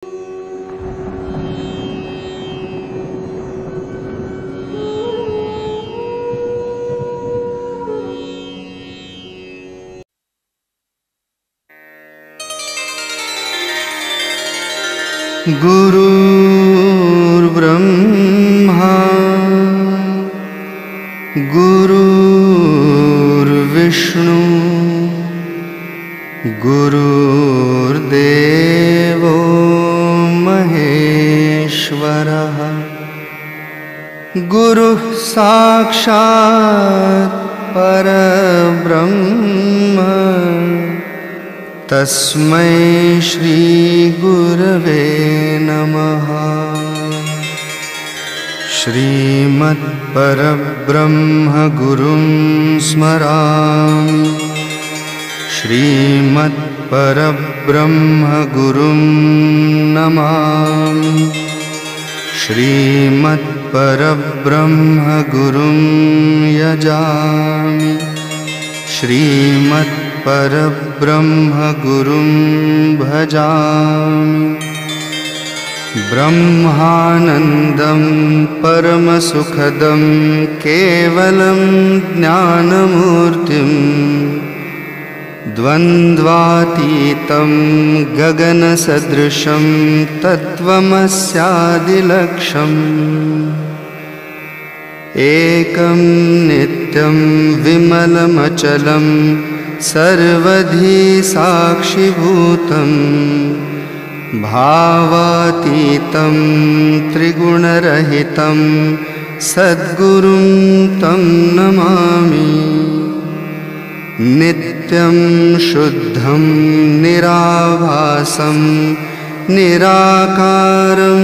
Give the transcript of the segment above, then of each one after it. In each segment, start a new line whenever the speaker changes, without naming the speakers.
गुरुर्ब्रह्मा गुरुर्विष्णु गुरुर्देवो महेश्वरः गुरुः साक्षात् परब्रह्म तस्मै श्री गुरवे नमः। श्रीमत्परब्रह्म गुरुं स्मरामि श्रीमत्परब्रह्म गुरुं नमामि श्रीमत्परब्रह्म गुरुं यजामि श्रीमत्परब्रह्म गुरुं भजामि। ब्रह्मानन्दं परमसुखदं केवलं ज्ञानमूर्तिं द्वन्द्वातीतं गगनसदृशं तत्त्वमस्यादिलक्ष्यम् एकं नित्यं विमलमचलं सर्वधी साक्षिभूतं भावातीतं त्रिगुणरहितं सद्गुरुं तं नमामि। नित्यं शुद्धं निराभासं निराकारं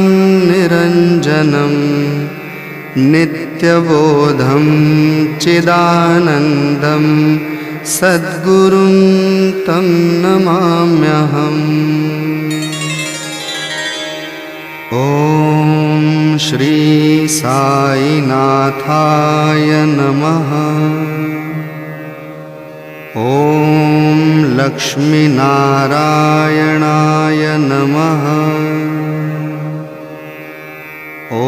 निरञ्जनं नित्यबोधं चिदानन्दं सद्गुरुं तं नमाम्यहम्। ॐ श्री साईनाथाय नमः। ॐ लक्ष्मीनारायणाय नमः। ॐ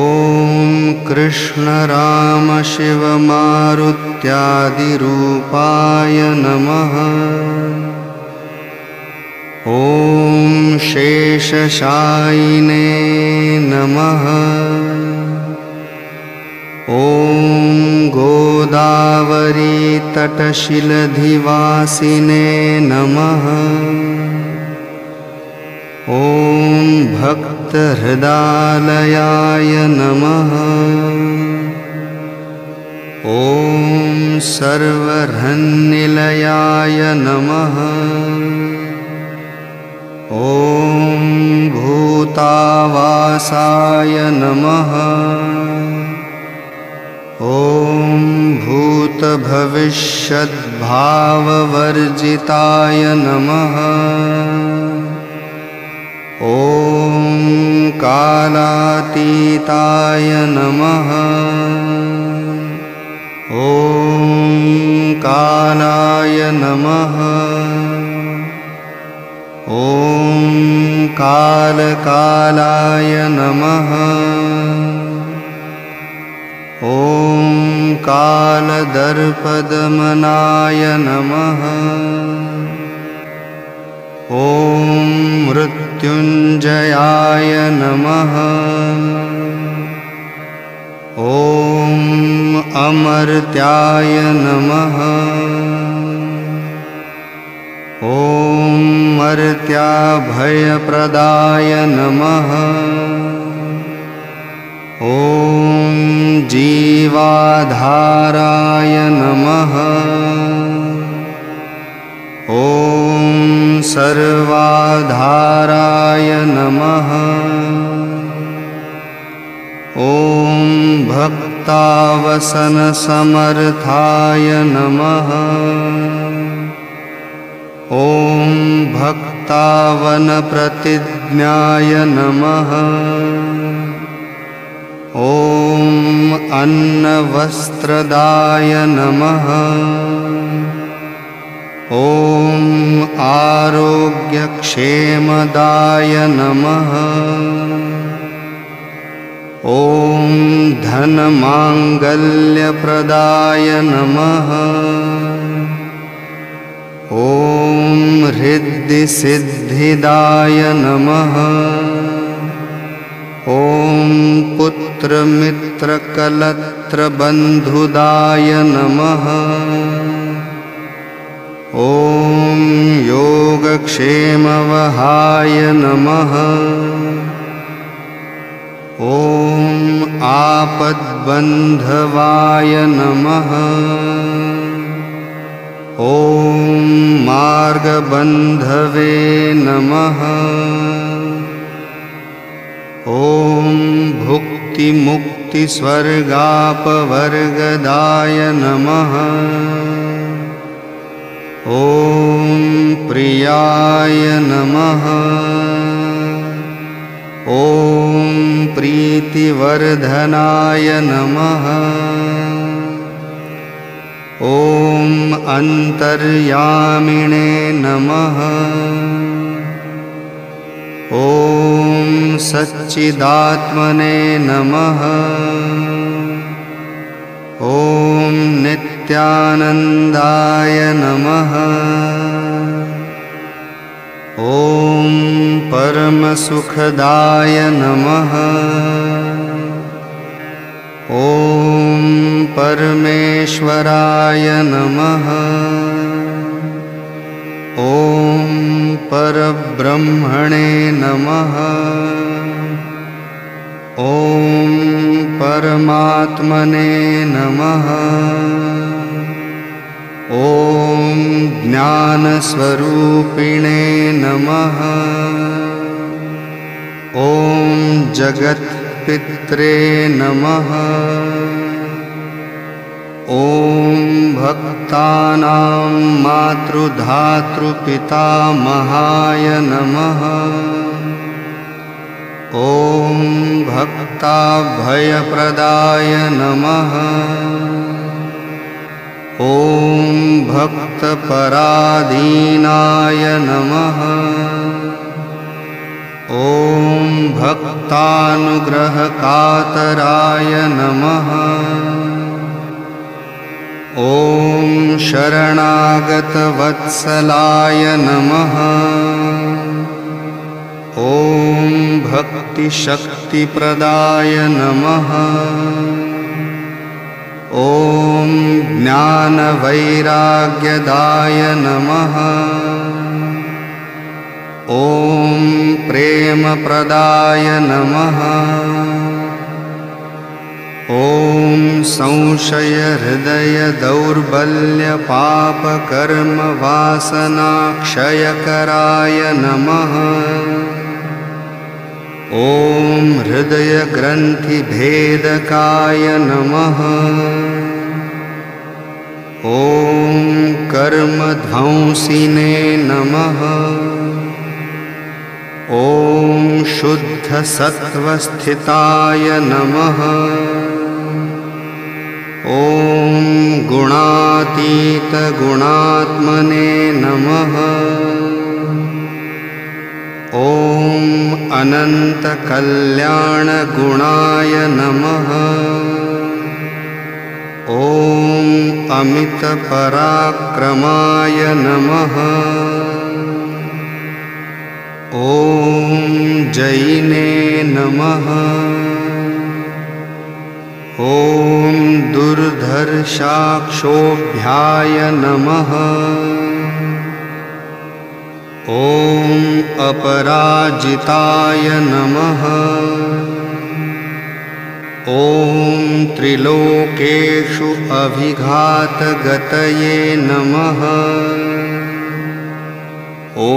कृष्ण राम शिव मारुत्यादिरूपाय नमः। ॐ शेषशायिने नमः। ॐ गोदावरी तटशिलधिवासिने नमः। ॐ भक्तहृदालयाय नमः। ॐ सर्वधन्निलयाय नमः। ॐ भूतावासाय नमः। ॐ भूतभविष्यद्भाववर्जिताय नमः। ॐ कालातीताय नमः। ॐ कालाय नमः। ॐ कालकालाय नमः। ॐ कालदर्पदमनाय नमः। ॐ मृत्युञ्जयाय नमः। ॐ अमर्त्याय नमः। ॐ मर्त्याभयप्रदाय नमः। ॐ जीवाधाराय नमः। ॐ सर्वाधाराय नमः। ॐ भक्तावसनसमर्थाय नमः। ॐ भक्तावनप्रतिज्ञाय नमः। ॐ अन्नवस्त्रदाय नमः। ॐ आरोग्यक्षेमदाय नमः। ॐ धनमाङ्गल्यप्रदाय नमः। ॐ हृद्दिसिद्धिदाय नमः। ॐ पुत्रमित्रकलत्रबन्धुदाय नमः। ॐ योगक्षेमवहाय नमः। ॐ आपद्बन्धवाय नमः। ॐ मार्गबन्धवे नमः। ॐ भुक्तिमुक्तिस्वर्गापवर्गदाय नमः। ॐ प्रियाय नमः। ॐ प्रीतिवर्धनाय नमः। ॐ अन्तर्यामिणे नमः। ॐ सच्चिदात्मने नमः। ॐ नित्यानन्दाय नमः। ॐ परमसुखदाय नमः। ॐ परमेश्वराय नमः। ॐ परब्रह्मणे नमः। ॐ परमात्मने नमः। ॐ ज्ञानस्वरूपिणे नमः। ॐ जगत्पित्रे नमः। ॐ भक्तानां मातृधातृपितामहाय नमः। ॐ भक्ताभयप्रदाय नमः। ॐ भक्तपराधीनाय नमः। ॐ भक्तानुग्रहकातराय नमः। ॐ शरणागतवत्सलाय नमः। ॐ भक्तिशक्तिप्रदाय नमः। ॐ ज्ञानवैराग्यदाय नमः। ॐ प्रेमप्रदाय नमः। ॐ संशयहृदयदौर्बल्यपापकर्मवासनाक्षयकराय नमः। ॐ हृदयग्रन्थिभेदकाय नमः। ॐ कर्मध्वंसिने नमः। ॐ शुद्धसत्त्वस्थिताय नमः। ॐ गुणातीतगुणात्मने नमः। ॐ अनन्तकल्याणगुणाय नमः। ॐ अमितपराक्रमाय नमः। ॐ जयिने नमः। ॐ दुर्धर्षाक्षोभ्याय नमः। ॐ अपराजिताय नमः। ॐ त्रिलोकेषु अभिघातगतये नमः। ॐ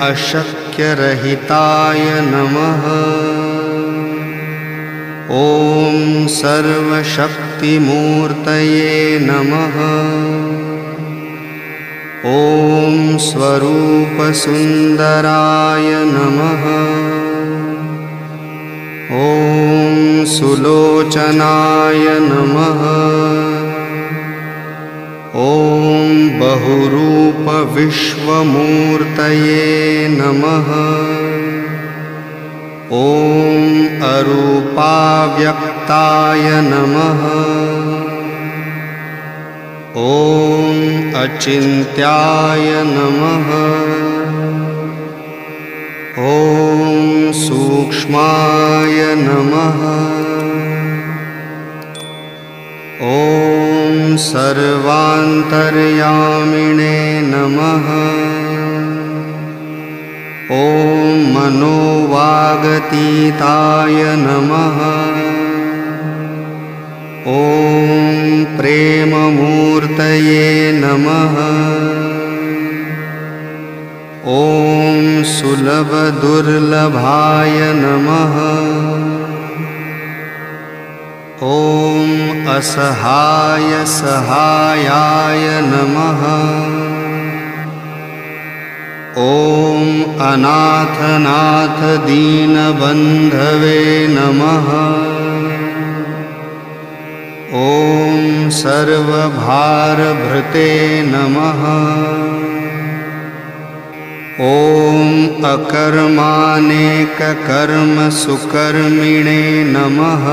अशक्यरहिताय नमः। ॐ सर्वशक्तिमूर्तये नमः। ॐ स्वरूपसुन्दराय नमः। ॐ सुलोचनाय नमः। ॐ बहुरूपविश्वमूर्तये नमः। ॐ अरूपाव्यक्ताय नमः। ॐ अचिन्त्याय नमः। ॐ सूक्ष्माय नमः। ॐ सर्वान्तर्यामिणे नमः। ॐ मनोवागतीताय नमः। ॐ प्रेममूर्तये नमः। ॐ सुलभदुर्लभाय नमः। ॐ असहायसहायाय नमः। ॐ अनाथनाथदीनबन्धवे नमः। ॐ सर्वभारभृते नमः। ॐ अकर्मानेककर्मसुकर्मिणे नमः।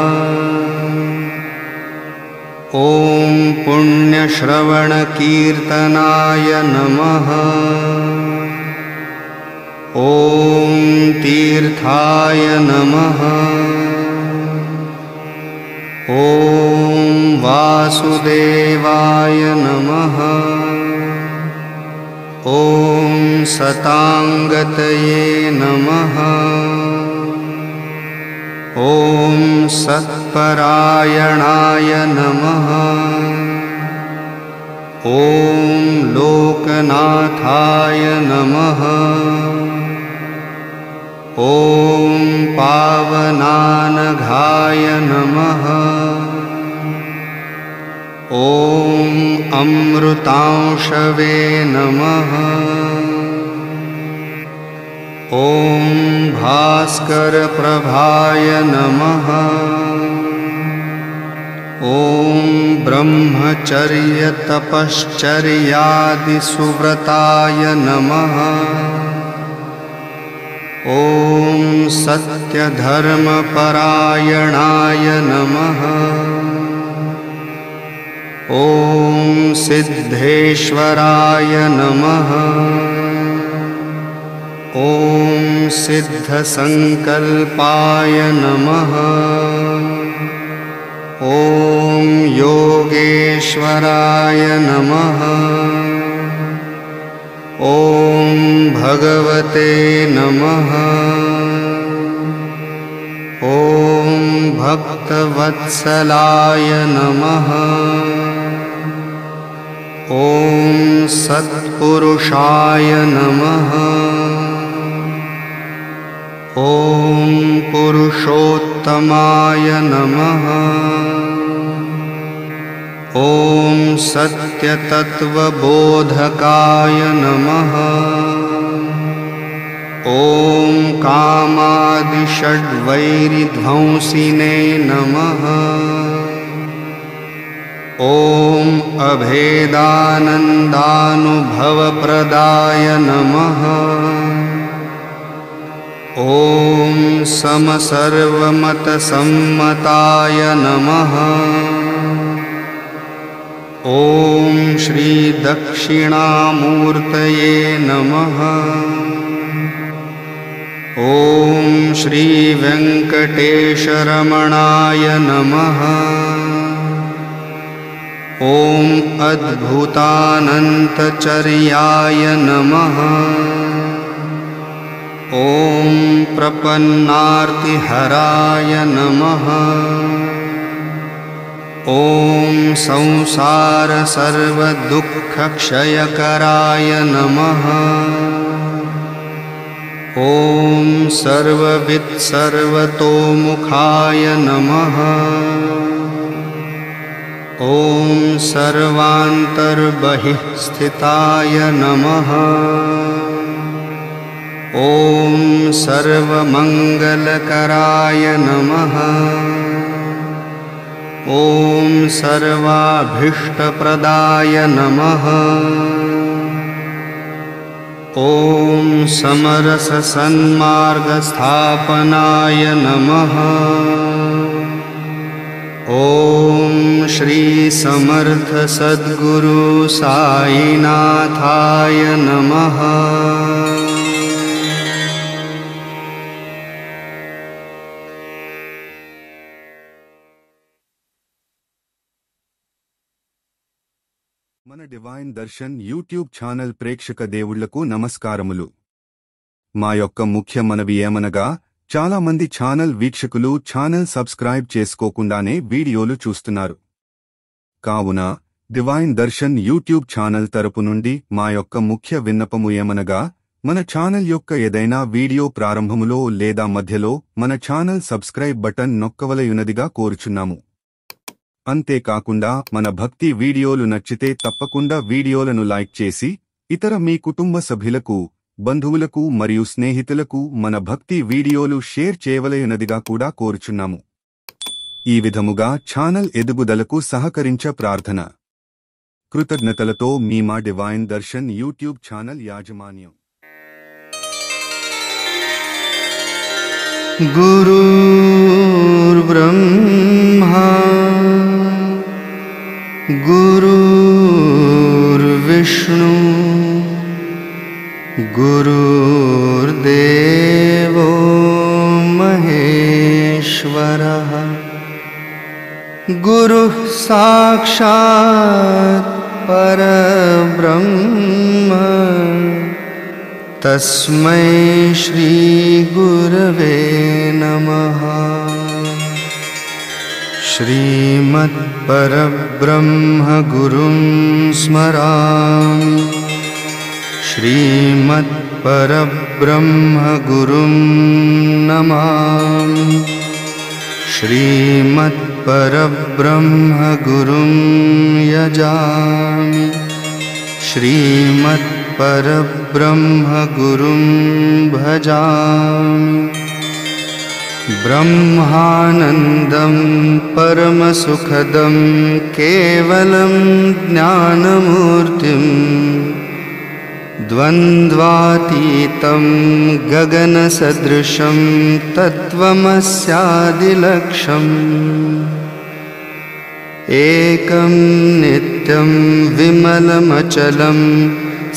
ॐ पुण्यश्रवणकीर्तनाय नमः। ॐ तीर्थाय नमः। ॐ वासुदेवाय नमः। ॐ सताङ्गतये नमः। ॐ सत्परायणाय नमः। ॐ लोकनाथाय नमः। ॐ पावनानघाय नमः। ॐ अमृतांशवे नमः। ॐ भास्करप्रभाय नमः। ॐ ब्रह्मचर्यतपश्चर्यादिसुव्रताय नमः। ॐ सत्यधर्मपरायणाय नमः। ॐ सिद्धेश्वराय नमः। ॐ सिद्धसङ्कल्पाय नमः। ॐ योगेश्वराय नमः। ॐ भगवते नमः। ॐ भक्तवत्सलाय नमः। ॐ सत्पुरुषाय नमः। ॐ पुरुषोत्तमाय नमः। ॐ सत्यतत्त्वबोधकाय नमः। ॐ कामादिषड्वैरिध्वंसिने नमः। ॐ अभेदानन्दानुभवप्रदाय नमः। ॐ समसर्वमतसम्मताय नमः। ॐ श्रीदक्षिणामूर्तये नमः। ॐ श्रीवेङ्कटेशरमणाय नमः। ॐ अद्भुतानन्तचर्याय नमः। ॐ प्रपन्नार्तिहराय नमः। ॐ संसारसर्वदुःखक्षयकराय नमः। ॐ सर्ववित्सर्वतोमुखाय नमः। ॐ सर्वान्तर्बहिःस्थिताय नमः। ॐ सर्वमङ्गलकराय नमः। ॐ सर्वाभीष्टप्रदाय नमः। ॐ समरससन्मार्गस्थापनाय नमः। ॐ श्री समर्थ सद्गुरु साईनाथाय नमः।
మన డివైన్ దర్శన్ యూట్యూబ్ ఛానల్ ప్రేక్షక దేవుళ్లకు నమస్కారములు. మా యొక్క ముఖ్య మనవి ఏమనగా, చాలా మంది ఛానల్ వీక్షకులు ఛానల్ సబ్స్క్రైబ్ చేసుకోకుండానే వీడియోలు చూస్తున్నారు. కావున డివైన్ దర్శన్ యూట్యూబ్ ఛానల్ తరపు నుండి మా యొక్క ముఖ్య విన్నపము ఏమనగా, మన ఛానల్ యొక్క ఏదైనా వీడియో ప్రారంభములో లేదా మధ్యలో మన ఛానల్ సబ్స్క్రైబ్ బటన్ నొక్కవలయునదిగా కోరుచున్నాము. అంతేకాకుండా మన భక్తి వీడియోలు నచ్చితే తప్పకుండా వీడియోలను లైక్ చేసి ఇతర మీ కుటుంబ సభ్యులకు, బంధువులకు మరియు స్నేహితులకు మన భక్తి వీడియోలు షేర్ చేయవలయునదిగా కూడా కోరుచున్నాము. ఈ విధముగా ఛానల్ ఎదుగుదలకు సహకరించ ప్రార్థన. కృతజ్ఞతలతో మీ మా డివైన్ దర్శన్ యూట్యూబ్ ఛానల్ యాజమాన్యం.
गुरुर्ब्रह्मा गुरुर्विष्णु गुरुर्देवो महेश्वरः गुरुः साक्षात् परब्रह्म तस्मै श्री गुरवे नमः। श्रीमत्परब्रह्म गुरुं स्मरामि। श्रीमत्परब्रह्म गुरुं नमामि। श्रीमत्परब्रह्म गुरुं यजामि। श्रीमत्परब्रह्म गुरुं भजामि। ब्रह्मानन्दं परमसुखदं केवलं ज्ञानमूर्तिं द्वन्द्वातीतं गगनसदृशं तत्त्वमस्यादिलक्ष्यम् एकं नित्यं विमलमचलं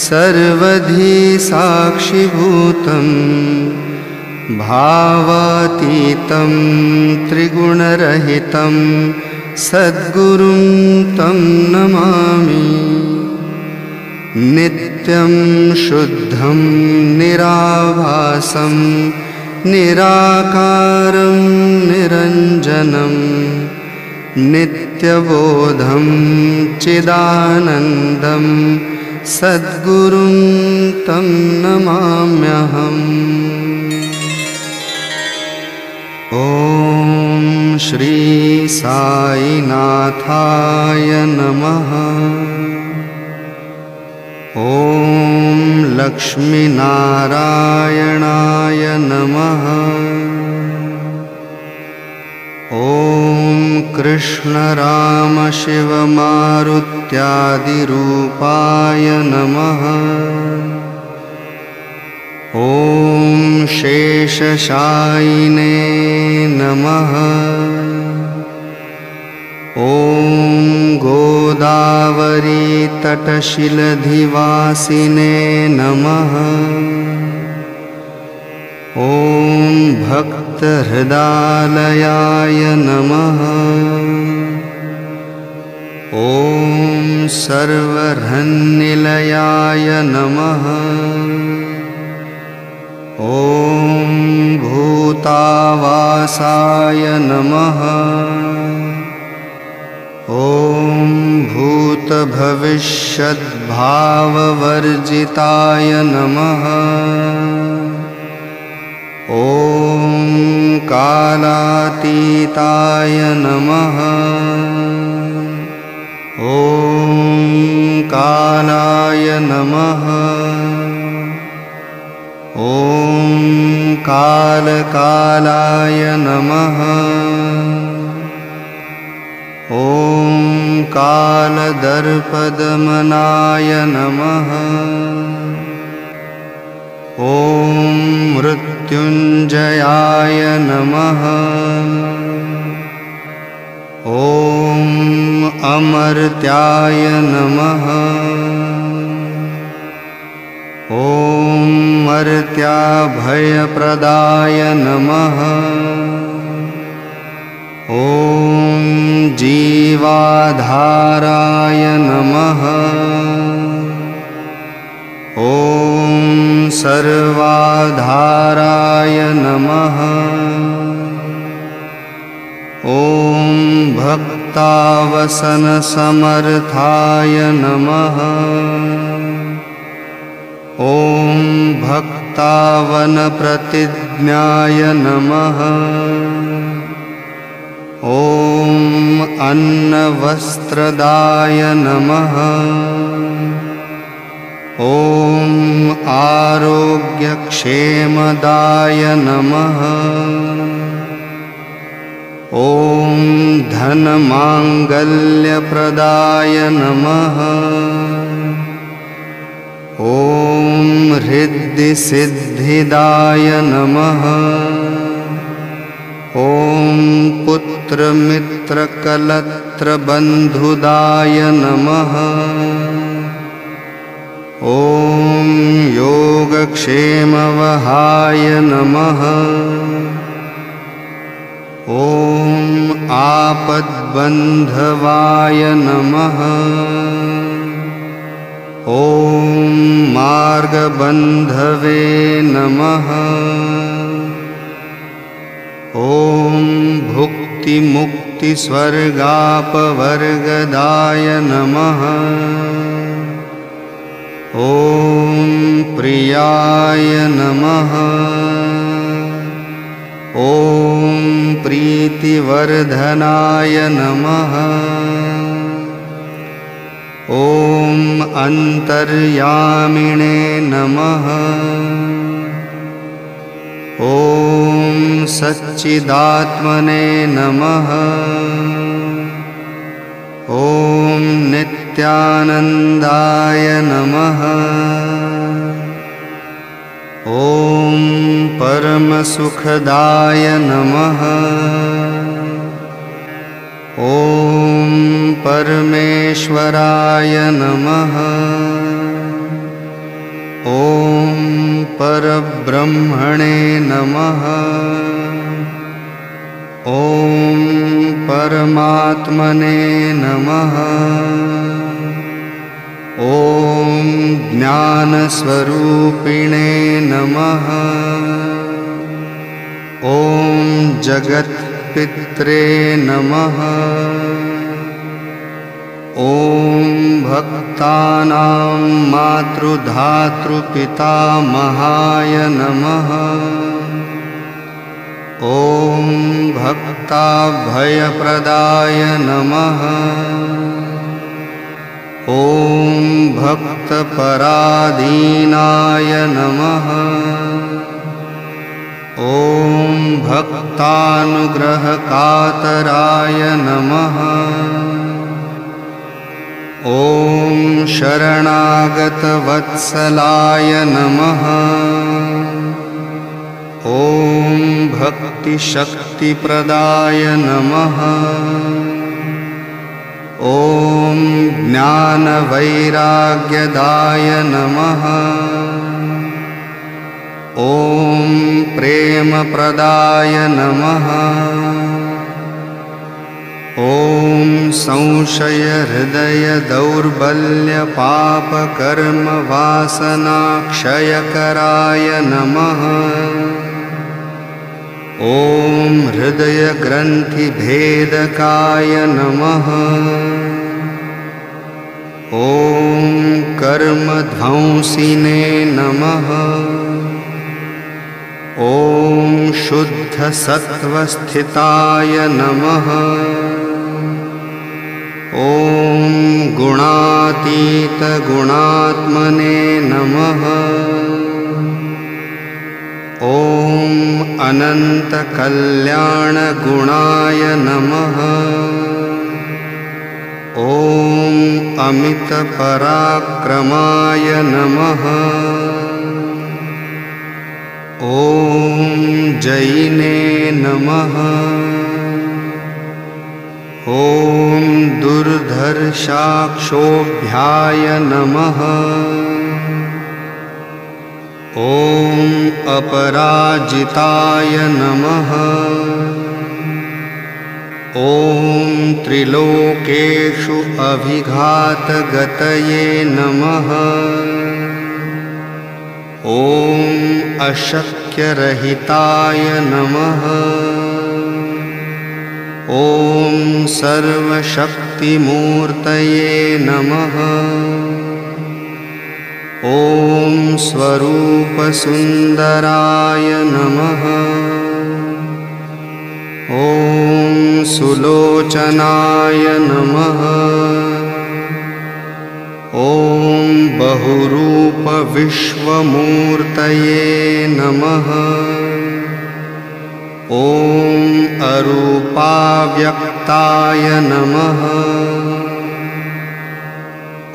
सर्वधी साक्षिभूतं भावातीतं त्रिगुणरहितं सद्गुरुं तं नमामि। नित्यं शुद्धं निराभासं निराकारं निरञ्जनं नित्यबोधं चिदानन्दं सद्गुरुं तं नमाम्यहम्। ॐ श्री साईनाथाय नमः। ॐ लक्ष्मीनारायणाय नमः। ॐ कृष्णरामशिवमारुत्यादिरूपाय नमः। ॐ शेषशायिने नमः। ॐ गोदावरीतटशिलधिवासिने नमः। ॐ भक्तहृदालयाय नमः। ॐ सर्वहृन्निलयाय नमः। ॐ भूतावासाय नमः। ॐ भूतभविष्यद्भाववर्जिताय नमः। ॐ कालातीताय नमः। ॐ कालाय नमः। ॐ कालकालाय नमः। ॐ कालदर्पदमनाय नमः। ॐ मृत्युञ्जयाय नमः। ॐ अमर्त्याय नमः। ॐ मर्त्याभयप्रदाय नमः। ॐ जीवाधाराय नमः। ॐ सर्वाधाराय नमः। ॐ भक्तावसनसमर्थाय नमः। ॐ भक्तावनप्रतिज्ञाय नमः। ॐ अन्नवस्त्रदाय नमः। ॐ आरोग्यक्षेमदाय नमः। ॐ धनमाङ्गल्यप्रदाय नमः। ॐ हृद्दिसिद्धिदाय नमः। ॐ पुत्रमित्रकलत्रबन्धुदाय नमः। ॐ योगक्षेमवहाय नमः। ॐ आपद्बन्धवाय नमः। ॐ मार्गबन्धवे नमः। ॐ भुक्तिमुक्तिस्वर्गापवर्गदाय नमः। ॐ प्रियाय नमः। ॐ प्रीतिवर्धनाय नमः। ॐ अन्तर्यामिणे नमः। ॐ सच्चिदात्मने नमः। ॐ नित्यानन्दाय नमः। ॐ परमसुखदाय नमः। ॐ परमेश्वराय नमः। ॐ परब्रह्मणे नमः। ॐ परमात्मने नमः। ॐ ज्ञानस्वरूपिणे नमः। ॐ जगत्पित्रे नमः। ॐ भक्तानां मातृधातृपितामहाय नमः। ॐ भक्ताभयप्रदाय नमः। ॐ भक्तपराधीनाय नमः। ॐ भक्तानुग्रहकातराय नमः। ॐ शरणागतवत्सलाय नमः। ॐ भक्तिशक्तिप्रदाय नमः। ॐ ज्ञानवैराग्यदाय नमः। ॐ प्रेमप्रदाय नमः। ॐ संशयहृदयदौर्बल्यपापकर्मवासनाक्षयकराय नमः। ॐ हृदयग्रन्थिभेदकाय नमः। ॐ कर्मध्वंसिने नमः। ॐ शुद्धसत्त्वस्थिताय नमः। ॐ गुणातीतगुणात्मने नमः। ॐ अनन्तकल्याणगुणाय नमः। ॐ अमितपराक्रमाय नमः। ॐ जैने नमः। ॐ दुर्धर्षाक्षोभ्याय नमः। ॐ अपराजिताय नमः। ॐ त्रिलोकेषु अभिघातगतये नमः। ॐ अशक्यरहिताय नमः। ॐ सर्वशक्तिमूर्तये नमः। ॐ स्वरूपसुन्दराय नमः। ॐ सुलोचनाय नमः। ॐ बहुरूपविश्वमूर्तये नमः। ॐ अरूपाव्यक्ताय नमः।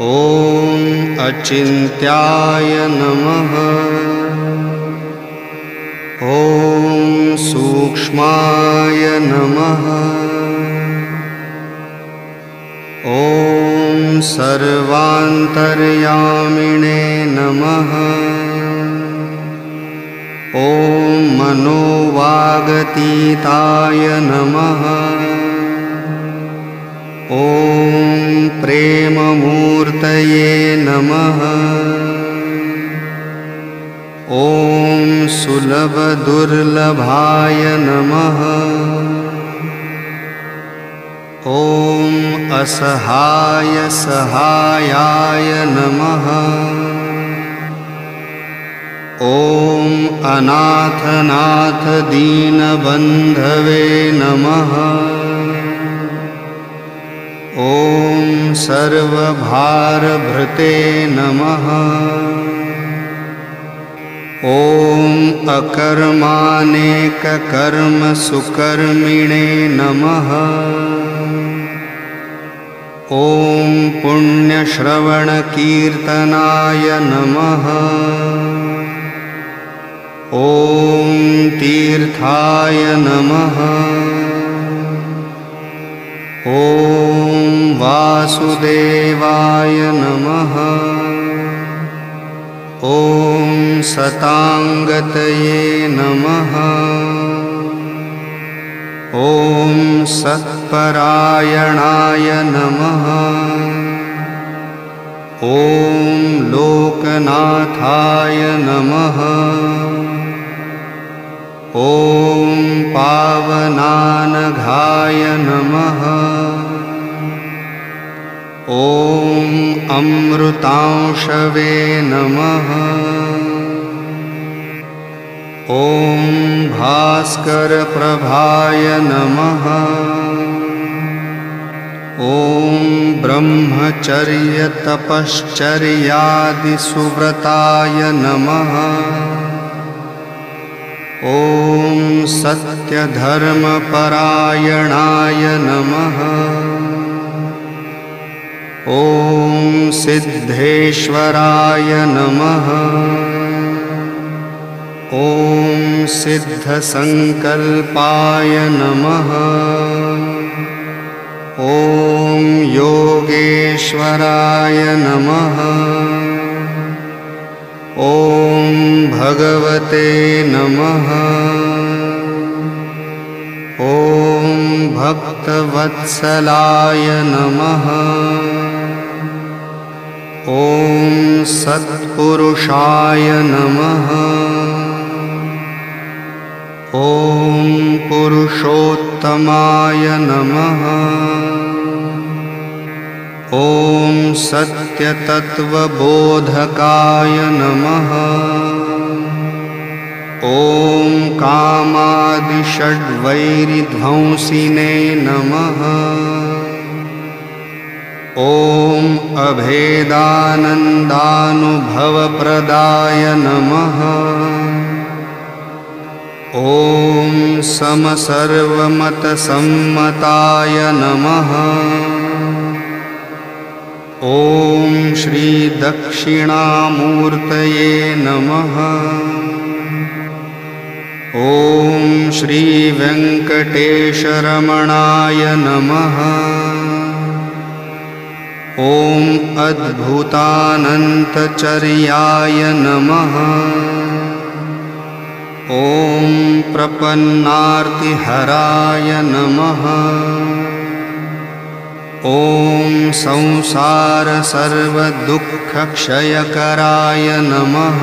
ॐ अचिन्त्याय नमः। ॐ सूक्ष्माय नमः। ॐ सर्वान्तर्यामिणे नमः। ॐ मनोवागतीताय नमः। ॐ प्रेममूर्तये नमः। ॐ सुलभदुर्लभाय नमः। ॐ असहायसहायाय नमः। ॐ अनाथनाथदीनबन्धवे नमः। ॐ सर्वभारभृते नमः। ॐ अकर्मानेककर्मसुकर्मिणे नमः। ॐ पुण्यश्रवणकीर्तनाय नमः। ॐ तीर्थाय नमः। ॐ वासुदेवाय नमः। ॐ सताङ्गतये नमः। ॐ सत्परायणाय नमः। ॐ लोकनाथाय नमः। ॐ पावनानघाय नमः। ॐ अमृतांशवे नमः। ॐ भास्करप्रभाय नमः। ॐ ब्रह्मचर्यतपश्चर्यादिसुव्रताय नमः। ॐ सत्यधर्मपरायणाय नमः। ॐ सिद्धेश्वराय नमः। ॐ सिद्धसङ्कल्पाय नमः। ॐ योगेश्वराय नमः। ॐ भगवते नमः। ॐ भक्तवत्सलाय नमः। ॐ सत्पुरुषाय नमः। ॐ पुरुषोत्तमाय नमः। ॐ सत्यतत्त्वबोधकाय नमः। ॐ कामादिषड्वैरिध्वंसिने नमः। ॐ अभेदानन्दानुभवप्रदाय नमः। ॐ समसर्वमतसम्मताय नमः। ॐ श्री दक्षिणामूर्तये नमः। ॐ श्री वेङ्कटेशरमणाय नमः। ॐ अद्भुतानन्तचर्याय नमः। ॐ प्रपन्नार्तिहराय नमः। ॐ संसारसर्वदुःखक्षयकराय नमः।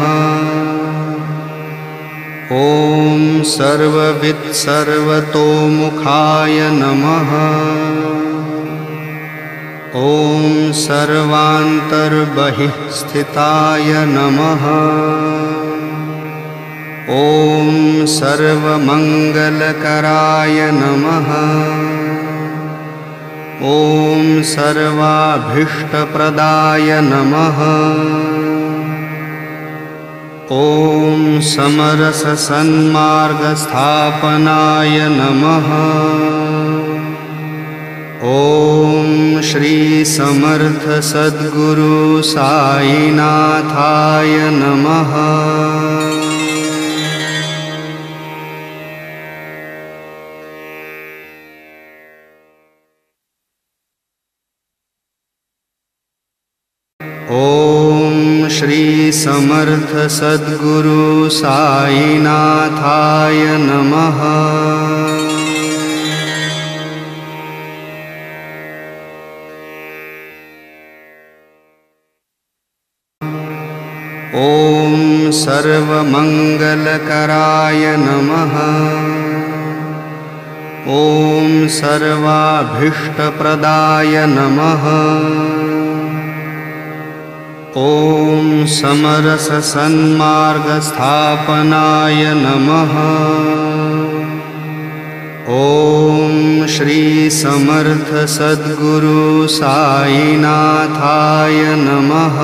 ॐ सर्ववित्सर्वतोमुखाय नमः। ॐ सर्वान्तर्बहिःस्थिताय नमः। ॐ सर्वमङ्गलकराय नमः। ॐ सर्वाभीष्टप्रदाय नमः। ॐ समरससन्मार्गस्थापनाय नमः। ॐ श्री समर्थ सद्गुरु साईनाथाय नमः। ॐ श्री समर्थ सद्गुरु साईनाथाय नमः। ॐ सर्वमङ्गलकराय नमः। ॐ सर्वाभीष्टप्रदाय नमः। ॐ समरससन्मार्गस्थापनाय नमः। ॐ श्री समर्थ सद्गुरु साईनाथाय नमः।